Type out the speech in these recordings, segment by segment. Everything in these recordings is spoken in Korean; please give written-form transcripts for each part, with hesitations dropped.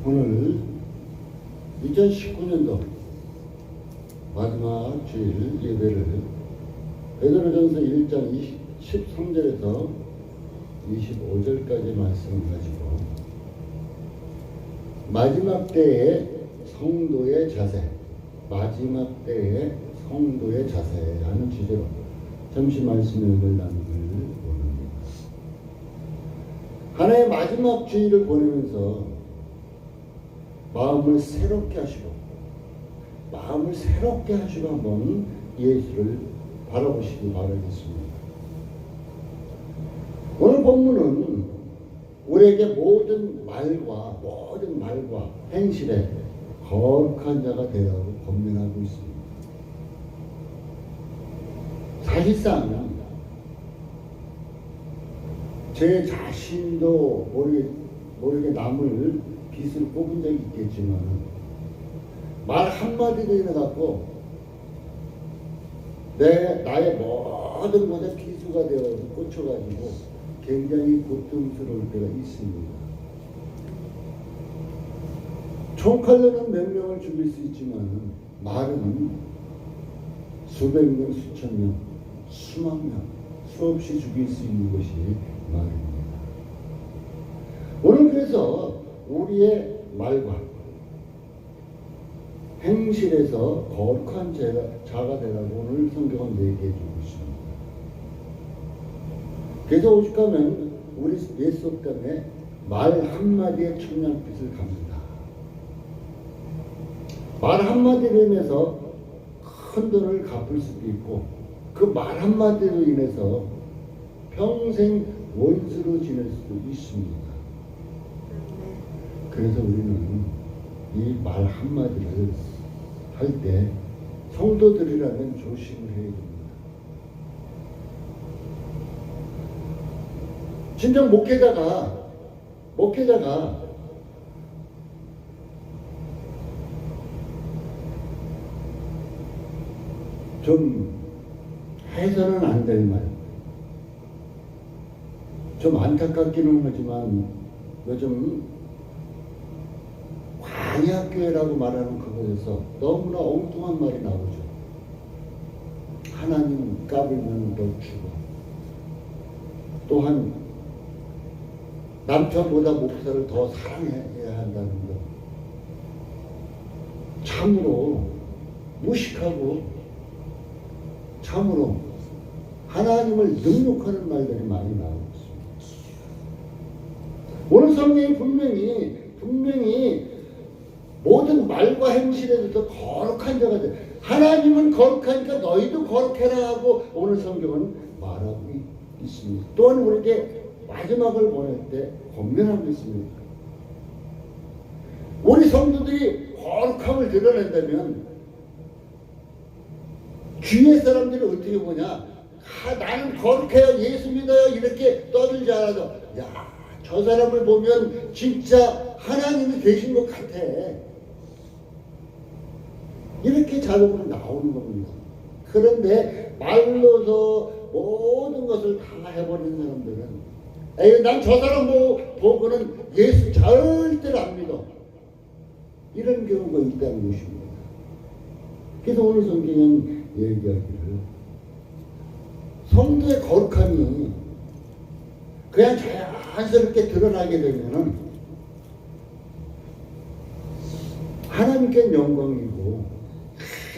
오늘 2019년도 마지막 주일 예배를 베드로전서 1장 13절에서 25절까지 말씀을 가지고 마지막 때의 성도의 자세, 마지막 때의 성도의 자세라는 주제로 잠시 말씀을 나누길 원합니다. 하나의 마지막 주일을 보내면서 마음을 새롭게 하시고 한번 예수를 바라보시기 바라겠습니다. 오늘 본문은 우리에게 모든 말과 행실에 거룩한 자가 되라고 권면하고 있습니다. 사실상 제 자신도 모르게 남을 빚으로 뽑은 적이 있겠지만 말 한마디로 인해갖고 나의 모든 것에 비수가 되어서 꽂혀가지고 굉장히 고통스러울 때가 있습니다. 총칼로는 몇 명을 죽일 수 있지만 말은 수백 명, 수천 명, 수만 명, 수없이 죽일 수 있는 것이 말입니다. 오늘 그래서 우리의 말과 행실에서 거룩한 자가 되라고 오늘 성경은 얘기해 주고 있습니다. 그래서 오죽하면 우리 예수 때문에 말 한마디에 천냥빚을 갚는다. 말 한마디로 인해서 큰 돈을 갚을 수도 있고 그 말 한마디로 인해서 평생 원수로 지낼 수도 있습니다. 그래서 우리는 이 말 한마디를 할 때 성도들이라면 조심을 해야 됩니다. 진정 목회자가 좀 해서는 안 될 말, 좀 안타깝기는 하지만 요즘 광야교회라고 말하는 그곳에서 너무나 엉뚱한 말이 나오죠. 하나님 까불면 너 죽어. 또한 남편보다 목사를 더 사랑해야 한다는 것. 참으로 무식하고 참으로 하나님을 능욕하는 말들이 많이 나오고 있습니다. 오늘 성경이 분명히 모든 말과 행실에서 거룩한 자가 돼. 하나님은 거룩하니까 너희도 거룩해라 하고 오늘 성경은 말하고 있습니다. 또한 우리에게 마지막을 보낼 때 권면하고 있습니다. 우리 성도들이 거룩함을 드러낸다면 주위의 사람들이 어떻게 보냐? 나는 거룩해요, 예수 믿어요 이렇게 떠들지 않아도 야, 저 사람을 보면 진짜 하나님이 계신 것 같아. 이렇게 자동으로 나오는 겁니다. 그런데 말로서 모든 것을 다 해버리는 사람들은 에이, 난 저 사람 보고는 예수 절대로 안 믿어. 이런 경우가 있다는 것입니다. 그래서 오늘 성경은 얘기하기를 성도의 거룩함이 그냥 자연스럽게 드러나게 되면은 하나님께 영광이고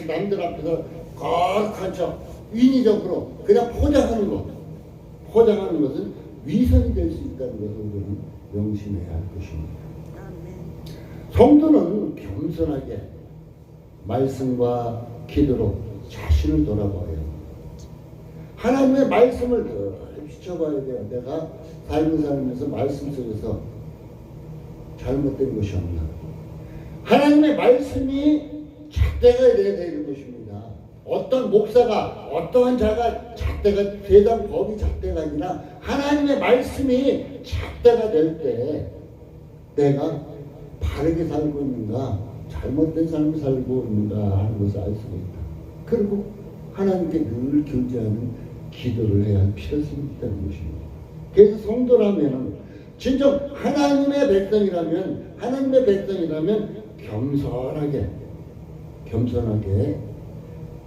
남들 앞에서 거룩한 척 인위적으로 그냥 포장하는 것은 위선이 될 수 있다는 것을 우리는 명심해야 할 것입니다. 성도는 겸손하게 말씀과 기도로 자신을 돌아봐야 하나님의 말씀을 늘 비춰봐야 돼요. 내가 삶을 살면서 말씀 속에서 잘못된 것이 없나. 하나님의 말씀이 잣대가 돼야 되는 것입니다. 어떤 목사가 어떠한 자가 잣대가 세상 법이 잣대가 아니라 하나님의 말씀이 잣대가 될 때 내가 바르게 살고 있는가 잘못된 삶을 살고 있는가 하는 것을 알 수가 있다. 그리고 하나님께 늘 교제하는 기도를 해야 할 필요성이 있다는 것입니다. 그래서 성도라면 진정 하나님의 백성이라면 겸손하게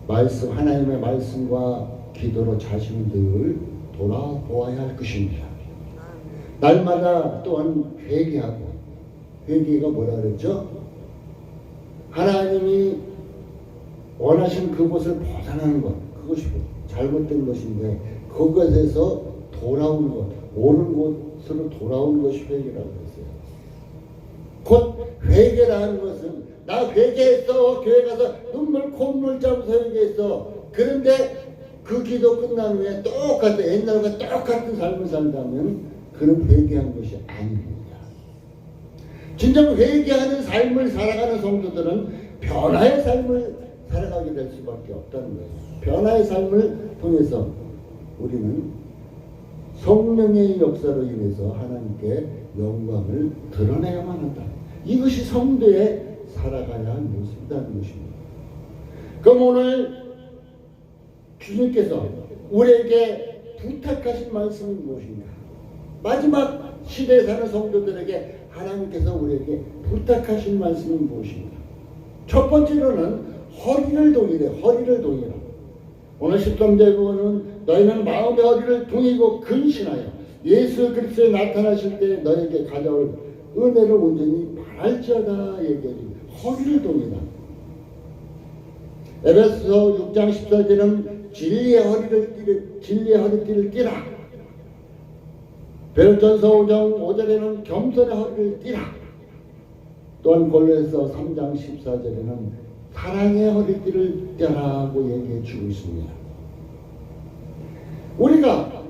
하나님의 말씀과 기도로 자신을 늘 돌아보아야 할 것입니다. 날마다 또한 회개가 뭐라 그랬죠? 하나님이 원하신 그곳을 벗어나는 것, 그것이 잘못된 것인데 그것에서 돌아오는 것, 옳은 곳으로 돌아오는 것이 회개라고 했어요. 곧 회개라는 것은 나 회개했어, 교회 가서 콧물 짜면서 회개했어. 그런데 그 기도 끝난 후에 옛날과 똑같은 삶을 산다면 그는 회개한 것이 아닙니다. 진정 회개하는 삶을 살아가는 성도들은 변화의 삶을 살아가게 될 수밖에 없다는 거예요. 변화의 삶을 통해서 우리는 성령의 역사로 인해서 하나님께 영광을 드러내야만 한다. 이것이 성도의 살아가야 할 모습이라는 것입니다. 그럼 오늘 주님께서 우리에게 부탁하신 말씀이 무엇인가? 마지막 시대에 사는 성도들에게 하나님께서 우리에게 부탁하신 말씀이 무엇인가? 첫 번째로는 허리를 동이라. 오늘 13절 부분은 너희는 마음의 허리를 동이고 근신하여 예수 그리스도에 나타나실 때 너에게 가져올 은혜를 온전히 바랄지어다 얘기해줍니다. 허리를 동이라. 에베소서 6장 14절은 진리의 허리띠를 띠라. 베드로전서 5장 5절에는 겸손의 허리를 띠라. 또한 골로새서 3장 14절에는 사랑의 허리띠를 띠라고 얘기해 주고 있습니다. 우리가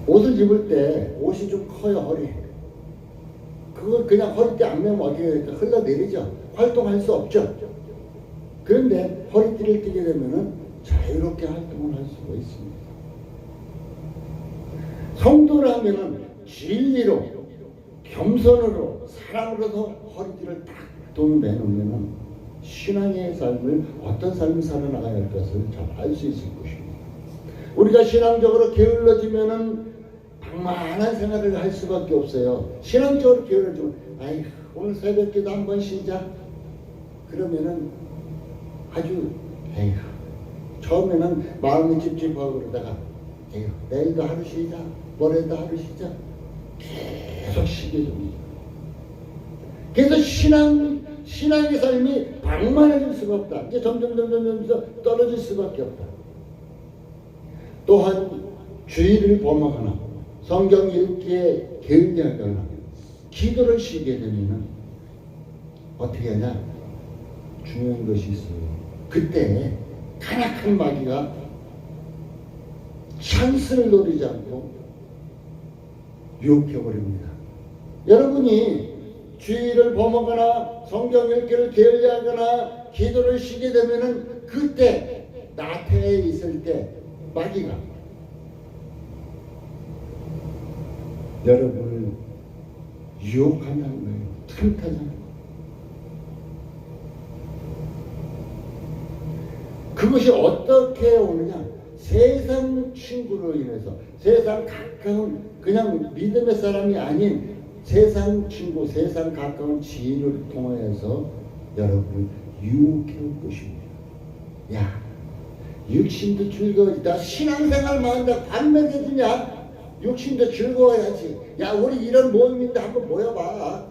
옷을 입을 때 옷이 좀 커요, 허리. 그걸 그냥 허리띠 안 매면 어디에 흘러내리죠. 활동할 수 없죠. 그런데 허리띠를 띠게 되면은 자유롭게 활동을 할 수가 있습니다. 성도라면은 진리로, 겸손으로, 사랑으로서 허리띠를 딱 동매놓으면은 신앙의 삶을 어떤 삶을 살아나가야 할 것을 잘 알 수 있을 것입니다. 우리가 신앙적으로 게을러지면은 방만한 생활을 할 수밖에 없어요. 신앙적으로 게을러지면 오늘 새벽기도 한번 쉬자. 그러면은 아주 처음에는 마음이 찝찝하고 그러다가 내일도 하루 쉬자, 모레도 하루 쉬자. 계속 쉬게 됩니다. 그래서 신앙의 삶이 방만해질 수가 없다. 이제 점점 떨어질 수밖에 없다. 또한 주의를 범하거나 성경 읽기에 게을리하거나 기도를 쉬게 되면 어떻게 하냐? 중요한 것이 있어요. 그때 가락한 마귀가 찬스를 노리지 않고 유혹해버립니다. 여러분이 주의를 범하거나 성경 읽기를 게을리하거나 기도를 쉬게 되면은 그때 나태해 있을 때 마귀가 여러분을 유혹한다는 거예요. 틈타잖아요. 그것이 어떻게 오느냐? 세상 친구로 인해서, 세상 가까운 그냥 믿음의 사람이 아닌 세상 친구, 세상 가까운 지인을 통하여서 여러분을 유혹해 올 것입니다. 야, 육신도 즐거워지다. 신앙생활만 한다. 반면해주냐? 육신도 즐거워야지. 야, 우리 이런 모임인데 한번 모여봐.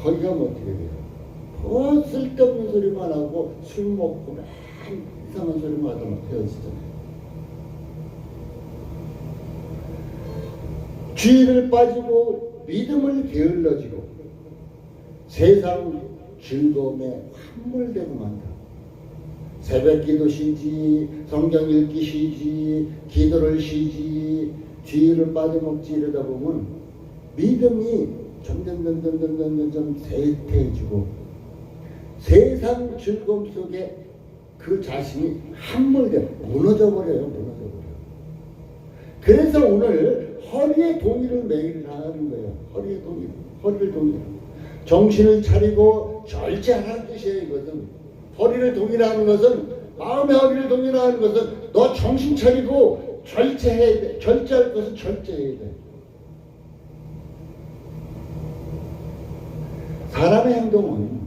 거기 가면 어떻게 돼요? 쓸데없는 소리만 하고 술 먹고 맨 이상한 소리만 하다 막 헤어지잖아요. 주의를 빠지고 믿음을 게을러지고 세상 즐거움에 함몰되고 만다. 새벽 기도 쉬지, 성경 읽기 쉬지, 기도를 쉬지, 주의를 빠져먹지 이러다 보면 믿음이 점점 쇠퇴해지고 세상 즐거움 속에 그 자신이 함몰되고 무너져버려요. 그래서 오늘 허리에 동이를 매일하는 거예요. 허리를 동이라. 정신을 차리고 절제하라는 뜻이에요. 이것은 허리를 동이라는 것은, 마음의 허리를 동이라는 것은 너 정신 차리고 절제해야 돼. 절제할 것은 절제해야 돼. 사람의 행동은,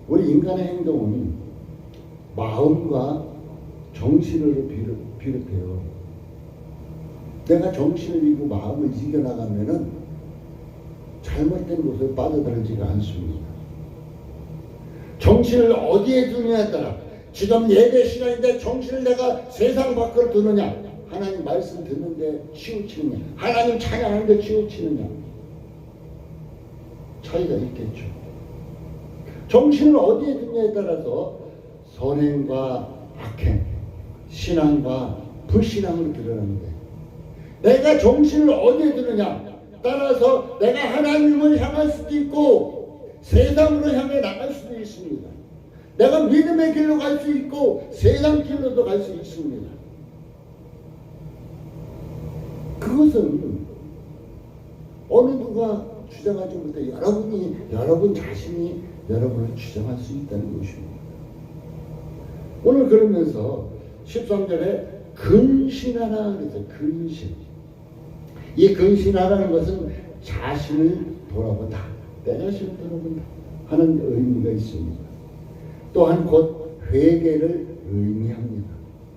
우리 인간의 행동은 마음과 정신으로 비롯해요. 내가 정신을 이기고 마음을 이겨나가면은 잘못된 곳에 빠져들지가 않습니다. 정신을 어디에 두느냐에 따라, 지금 예배 시간인데 정신을 내가 세상 밖으로 두느냐, 하나님 말씀 듣는데 치우치느냐, 하나님 찬양하는데 치우치느냐, 차이가 있겠죠. 정신을 어디에 두느냐에 따라서 선행과 악행, 신앙과 불신앙을 드러내는데, 내가 정신을 어디에 두느냐 따라서 내가 하나님을 향할 수도 있고 세상으로 향해 나갈 수도 있습니다. 내가 믿음의 길로 갈 수 있고 세상 길로도 갈 수 있습니다. 그것은 어느 누가 주장하지 못해 여러분 자신이 여러분을 주장할 수 있다는 것입니다. 오늘 그러면서 13절에 근신하라 그래서 근신. 이 근신하라는 것은 자신을 돌아본다, 내 자신을 돌아본다 하는 의미가 있습니다. 또한 곧 회개를 의미합니다.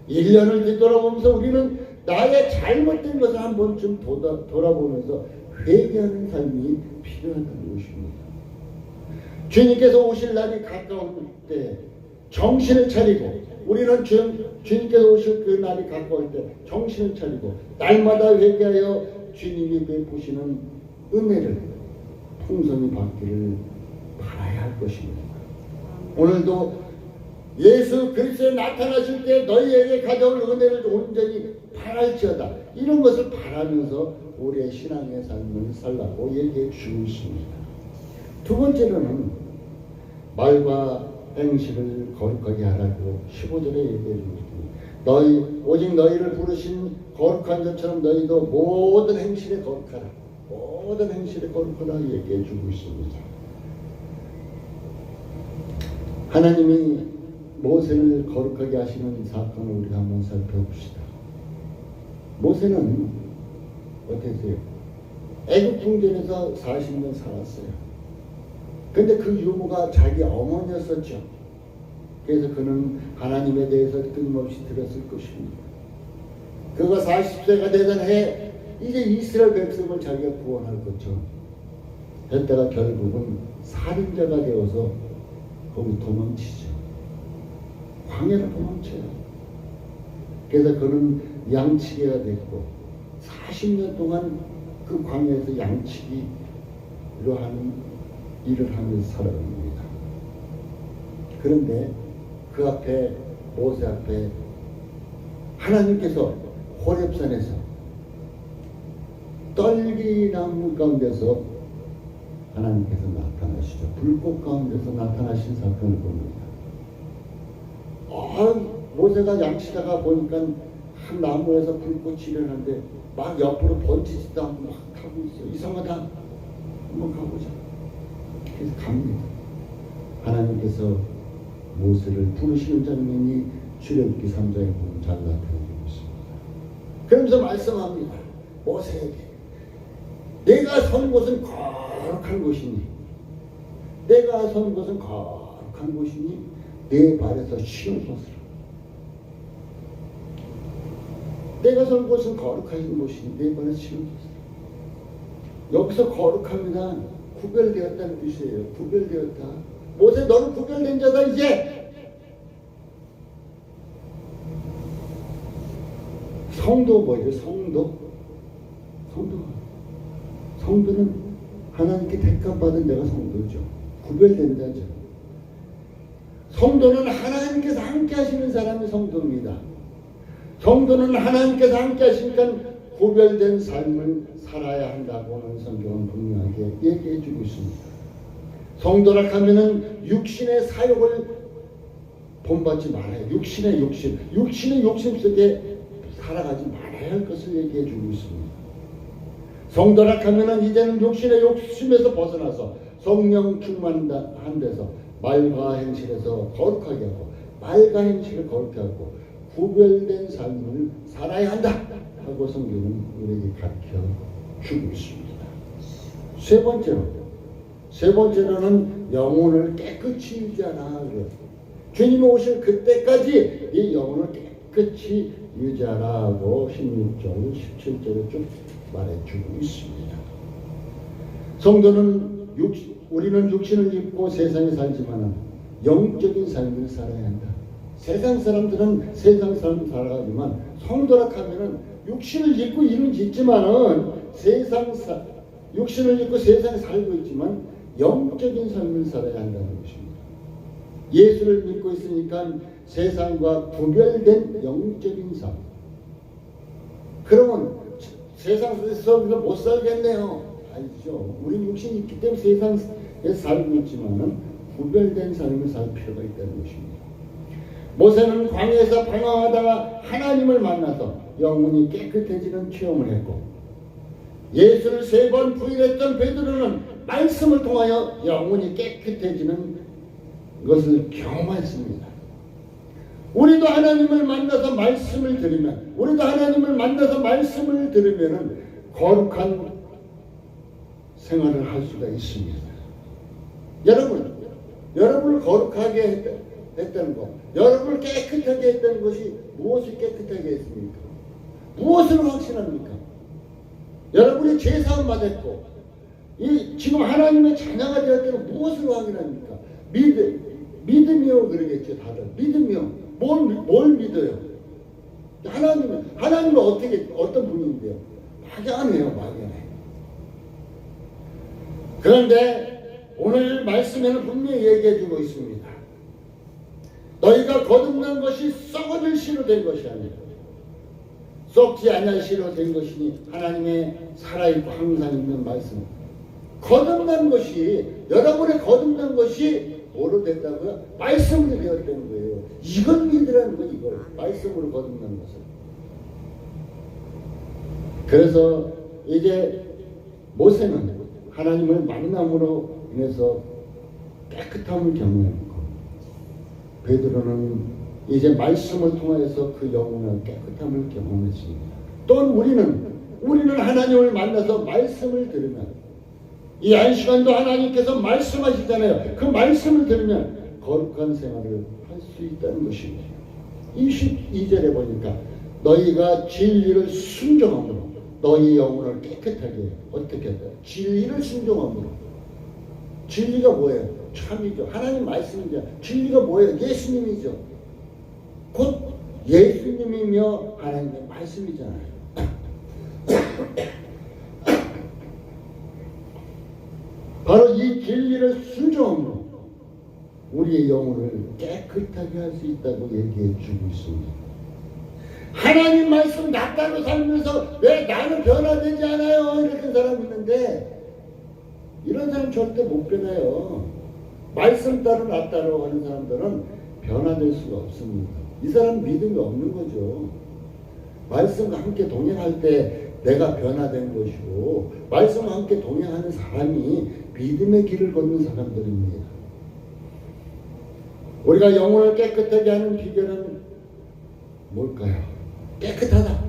1년을 뒤돌아보면서 우리는 나의 잘못된 것을 한 번쯤 돌아보면서 회개하는 삶이 필요하다는 것입니다. 주님께서 오실 날이 가까울 때 정신을 차리고, 우리는 주님께서 오실 그 날이 가까울 때 정신을 차리고 날마다 회개하여 주님이 베푸시는 은혜를 풍성히 받기를 바라야 할 것입니다. 오늘도 예수 그리스도에 나타나실 때 너희에게 가져올 은혜를 온전히 바랄지어다, 이런 것을 바라면서 우리의 신앙의 삶을 살라고 얘기해 주고 있습니다. 두 번째로는 말과 행실을 거룩하게 하라고 15절에 얘기해 줍니다. 오직 너희를 부르신 거룩한 자처럼 너희도 모든 행실에 거룩하라, 모든 행실에 거룩하라 얘기해 주고 있습니다. 하나님이 모세를 거룩하게 하시는 사건을 우리가 한번 살펴봅시다. 모세는 어땠어요? 애굽 궁전에서 40년 살았어요. 근데 그 유모가 자기 어머니였었죠. 그래서 그는 하나님에 대해서 끊임없이 들었을 것입니다. 그가 40세가 되던 해 이제 이스라엘 백성을 자기가 구원할 거죠. 했다가 결국은 살인자가 되어서 거기 도망치죠. 광야로 도망쳐요. 그래서 그는 양치기가 됐고 40년 동안 그 광야에서 양치기로 하는 일을 하면서 살아갑니다. 그런데 그 앞에, 모세 앞에 하나님께서 호렙산에서 떨기나무 가운데서 하나님께서 나타나시죠. 불꽃 가운데서 나타나신 사건을 봅니다. 모세가 양치다가 보니까 한 나무에서 불꽃이 일어나는데 막 옆으로 번지지도 않고 막 타고 있어요. 이상하다. 한번 가보자. 그래서 갑니다. 하나님께서 모세를 부르시는 장면이 출애굽기 3장에 보면 잘 나타나고 있습니다. 그러면서 말씀합니다. 모세에게 내가 선 곳은 거룩한 곳이니, 내가 선 곳은 거룩한 곳이니 내 발에서 쉬어서스라. 내가 선 곳은 거룩한 곳이니 내 발에서 쉬어서스라. 여기서 거룩합니다. 구별되었다는 뜻이에요. 구별되었다. 모세 너는 구별된 자다 이제. 성도 뭐예요? 성도는 하나님께 택함받은 내가 성도죠. 구별된 자죠. 성도는 하나님께서 함께 하시는 사람이 성도입니다. 성도는 하나님께서 함께 하시니까 구별된 삶을 살아야 한다고는 성경은 분명하게 얘기해 주고 있습니다. 성도라 하면은 육신의 사욕을 본받지 말아요. 육신의 욕심 속에 살아가지 말아야 할 것을 얘기해 주고 있습니다. 성도라 하면은 이제는 육신의 욕심에서 벗어나서 성령 충만한 데서 말과 행실에서 거룩하게 하고, 말과 행실을 거룩하게 하고 구별된 삶을 살아야 한다 하고 성경은 우리에게 가르쳐 주고 있습니다. 세 번째로는 영혼을 깨끗이 유지하라. 주님이 오실 그때까지 이 영혼을 깨끗이 유지하라고 16절, 17절에 쭉 말해주고 있습니다. 성도는 우리는 육신을 입고 세상에 살지만 영적인 삶을 살아야 한다. 세상 사람들은 세상 삶을 살아가지만 성도라 하면은 육신을 입고 이는 짓지만은 육신을 입고 세상에 살고 있지만 영적인 삶을 살아야 한다는 것입니다. 예수를 믿고 있으니까 세상과 구별된 영적인 삶. 그러면 세상에서 못 살겠네요. 아니죠. 우리 육신이 있기 때문에 세상에 살고 있지만은 구별된 삶을 살 필요가 있다는 것입니다. 모세는 광야에서 방황하다가 하나님을 만나서 영혼이 깨끗해지는 체험을 했고, 예수를 3번 부인했던 베드로는 말씀을 통하여 영혼이 깨끗해지는 것을 경험했습니다. 우리도 하나님을 만나서 말씀을 들으면, 거룩한 생활을 할 수가 있습니다. 여러분을 거룩하게 했다는 것, 여러분을 깨끗하게 했다는 것이 무엇을 깨끗하게 했습니까? 무엇을 확신합니까? 여러분이 죄사함 받았고, 지금 하나님의 자녀가 되었다는 무엇을 확인합니까? 믿음이요 그러겠죠. 다들 믿음이요. 뭘 믿어요? 하나님은 어떤 분인데요? 막연해요. 그런데 오늘 말씀에는 분명히 얘기해주고 있습니다. 너희가 거듭난 것이 썩어질 씨로 된 것이 아니라 썩지 않을 씨로 된 것이니, 하나님의 살아있고 항상 있는 말씀. 거듭난 것이, 여러분의 거듭난 것이 뭐로 됐다고요? 말씀으로 되었다는 거예요. 이걸 믿으라는 거예요. 이걸 말씀으로 거듭난 것을. 그래서 이제 모세는 하나님을 만남으로 인해서 깨끗함을 경험했고, 베드로는 이제 말씀을 통해서 그 영혼의 깨끗함을 경험했습니다. 또한 우리는 하나님을 만나서 말씀을 들으면, 이 안시간도 하나님께서 말씀하시잖아요. 그 말씀을 들으면 거룩한 생활을 할 수 있다는 것입니다. 22절에 보니까 너희가 진리를 순종함으로 너희 영혼을 깨끗하게 어떻게 했다? 진리를 순종함으로. 진리가 뭐예요? 참이죠. 하나님 말씀이죠. 진리가 뭐예요? 예수님이죠. 곧 예수님이며 하나님의 말씀이잖아요. 바로 이 진리를 순종함으로 우리의 영혼을 깨끗하게 할 수 있다고 얘기해 주고 있습니다. 하나님 말씀 나 따로 살면서 왜 나는 변화되지 않아요? 이렇게 사람이 있는데, 이런 사람 절대 못 변해요. 말씀 따로 나 따로 하는 사람들은 변화될 수가 없습니다. 이 사람은 믿음이 없는 거죠. 말씀과 함께 동행할 때 내가 변화된 것이고, 말씀과 함께 동행하는 사람이 믿음의 길을 걷는 사람들입니다. 우리가 영혼을 깨끗하게 하는 비결은 뭘까요? 깨끗하다.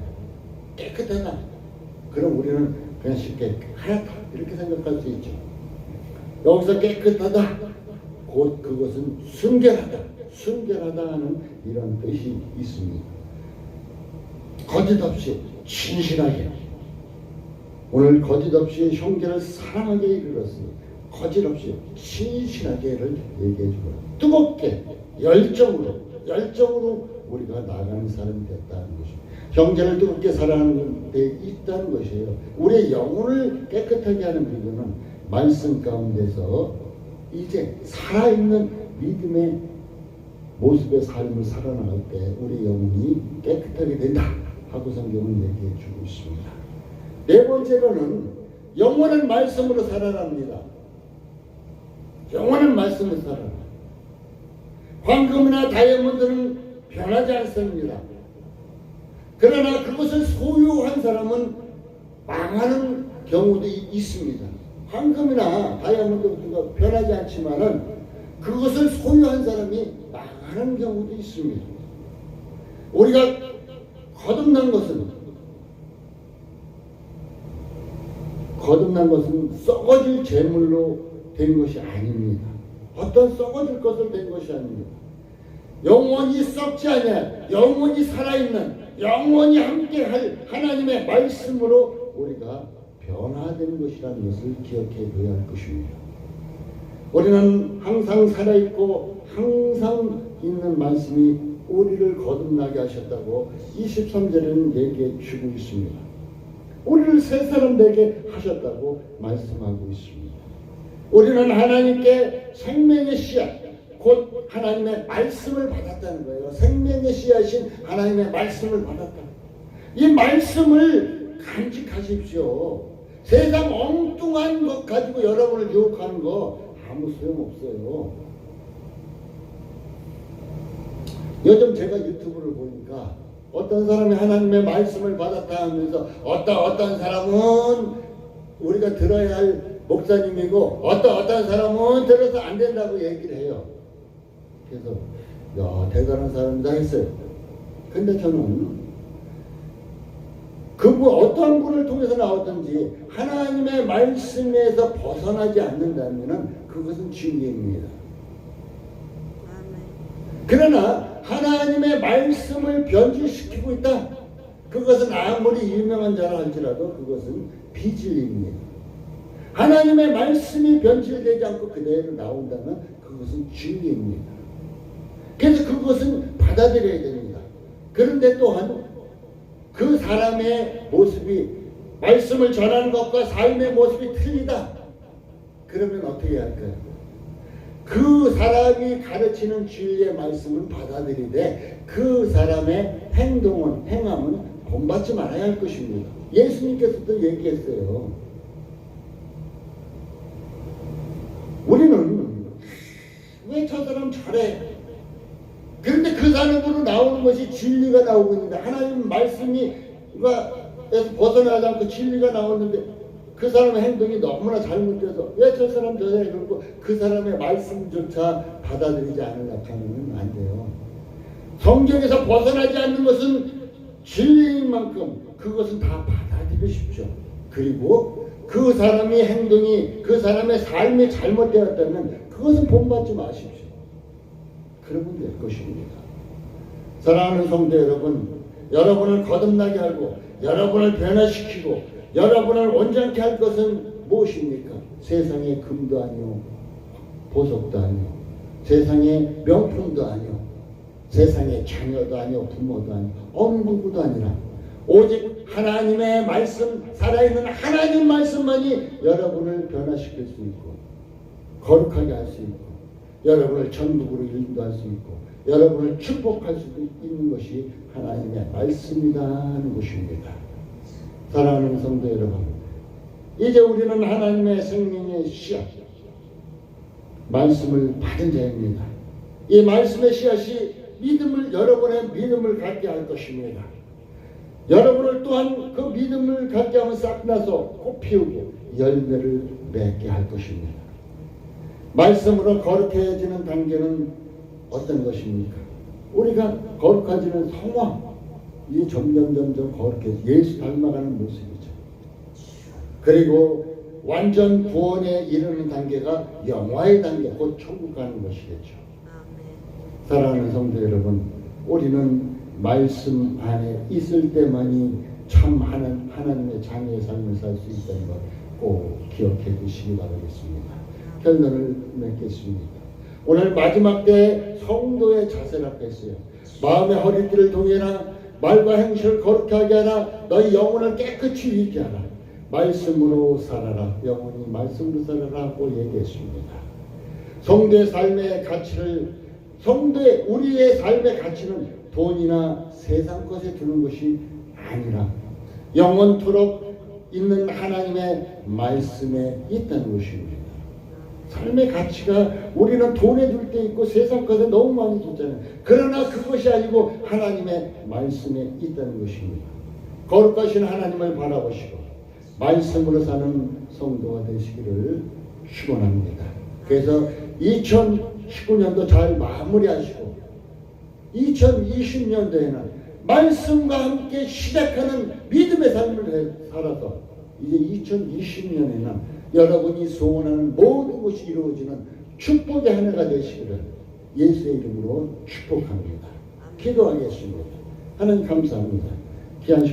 그럼 우리는 그냥 쉽게 하얗다 이렇게 생각할 수 있죠. 여기서 깨끗하다, 곧 그것은 순결하다 하는 이런 뜻이 있습니다. 거짓 없이 진실하게, 오늘 거짓 없이 형제를 사랑하게 이르렀으니 거짓 없이 진실하게를 얘기해 주고, 뜨겁게 열정으로 우리가 나가는 사람이 됐다는 것입니다. 형제를 뜨겁게 사랑하는 데 있다는 것이에요. 우리의 영혼을 깨끗하게 하는 비결은 말씀 가운데서 이제 살아있는 믿음의 모습의 삶을 살아나갈 때 우리 영혼이 깨끗하게 된다 하고 성경은 얘기해 주고 있습니다. 네 번째로는 영원한 말씀으로 살아납니다. 영원한 말씀으로 살아납니다. 황금이나 다이아몬드는 변하지 않습니다. 그러나 그것을 소유한 사람은 망하는 경우도 있습니다. 황금이나 다이아몬드가 변하지 않지만은 그것을 소유한 사람이 망하는 경우도 있습니다. 우리가 거듭난 것은 거듭난 것은 썩어질 재물로 된 것이 아닙니다. 어떤 썩어질 것으로 된 것이 아닙니다. 영원히 썩지 않아 영원히 살아있는 영원히 함께할 하나님의 말씀으로 우리가 변화되는 것이라는 것을 기억해 둬야 할 것입니다. 우리는 항상 살아있고 항상 있는 말씀이 우리를 거듭나게 하셨다고 23절에는 얘기해 주고 있습니다. 우리를 새 사람 되게 하셨다고 말씀하고 있습니다. 우리는 하나님께 생명의 씨앗, 곧 하나님의 말씀을 받았다는 거예요. 생명의 씨앗인 하나님의 말씀을 받았다. 이 말씀을 간직하십시오. 세상 엉뚱한 것 가지고 여러분을 유혹하는 거 아무 소용없어요. 요즘 제가 유튜브를 보니까 어떤 사람이 하나님의 말씀을 받았다 하면서 어떤 사람은 우리가 들어야 할 목사님이고 어떤 사람은 들어서 안 된다고 얘기를 해요. 그래서 야, 대단한 사람이다 했어요. 근데 저는 그분 어떤 분을 통해서 나왔든지 하나님의 말씀에서 벗어나지 않는다면 그것은 진리입니다. 그러나 하나님의 말씀을 변질시키고 있다. 그것은 아무리 유명한 자라 할지라도 그것은 비진리입니다. 하나님의 말씀이 변질되지 않고 그대로 나온다면 그것은 진리입니다. 그래서 그것은 받아들여야 됩니다. 그런데 또한 그 사람의 모습이 말씀을 전하는 것과 삶의 모습이 틀리다. 그러면 어떻게 할까요? 그 사람이 가르치는 진리의 말씀은 받아들이되 그 사람의 행함은 본받지 말아야 할 것입니다. 예수님께서도 얘기했어요. 우리는 왜 저 사람 잘해? 그런데 그 사람으로 나오는 것이 진리가 나오고 있는데 하나님 말씀이 에서 벗어나지 않고 진리가 나오는데 그 사람의 행동이 너무나 잘못돼서 왜 저 사람 저래 그러고 그 사람의 말씀조차 받아들이지 않으려고 하면 안 돼요. 성경에서 벗어나지 않는 것은 진리인 만큼 그것은 다 받아들이십시오. 그리고 그 사람의 행동이 그 사람의 삶이 잘못되었다면 그것은 본받지 마십시오. 그러면 될 것입니다. 사랑하는 성도 여러분, 여러분을 거듭나게 하고 여러분을 변화시키고 여러분을 온전케 할 것은 무엇입니까? 세상의 금도 아니요 보석도 아니요 세상의 명품도 아니요 세상의 자녀도 아니요 부모도 아니요 어느 누구도 아니라 오직 하나님의 말씀, 살아있는 하나님 말씀만이 여러분을 변화시킬 수 있고 거룩하게 할 수 있고 여러분을 전국으로 인도할 수 있고 여러분을 축복할 수 있는 것이 하나님의 말씀이다 하는 것입니다. 사랑하는 성도 여러분, 이제 우리는 하나님의 생명의 씨앗 말씀을 받은 자입니다. 이 말씀의 씨앗이 여러분의 믿음을 갖게 할 것입니다. 여러분을 또한 그 믿음을 갖게 하면 싹 나서 꽃 피우고 열매를 맺게 할 것입니다. 말씀으로 거룩해지는 단계는 어떤 것입니까? 우리가 거룩해지는 성화, 이 점점 거룩해져 예수 닮아가는 모습이죠. 그리고 완전 구원에 이르는 단계가 영화의 단계, 곧 천국 가는 것이겠죠. 사랑하는 성도 여러분, 우리는 말씀 안에 있을 때만이 참 하나님의 자녀의 삶을 살 수 있다는 것 꼭 기억해 두시기 바라겠습니다. 결론을 맺겠습니다. 오늘 마지막 때 성도의 자세라 했어요. 마음의 허리띠를 동해라. 말과 행실을 거룩하게 하라. 너희 영혼을 깨끗이 위게 하라. 말씀으로 살아라. 영혼이 말씀으로 살아라고 얘기했습니다. 성도의 삶의 가치를 우리의 삶의 가치는 돈이나 세상 것에 두는 것이 아니라 영원토록 있는 하나님의 말씀에 있다는 것입니다. 삶의 가치가 우리는 돈에 둘 때 있고 세상 것에 너무 많이 줬잖아요. 그러나 그것이 아니고 하나님의 말씀에 있다는 것입니다. 거룩하신 하나님을 바라보시고 말씀으로 사는 성도가 되시기를 축원합니다. 그래서 2019년도 잘 마무리하시고 2020년도에는 말씀과 함께 시작하는 믿음의 삶을 살아서 이제 2020년에는 여러분이 소원하는 모든 것이 이루어지는 축복의 한 해가 되시기를 예수의 이름으로 축복합니다. 기도하겠습니다. 하나님 감사합니다. 귀한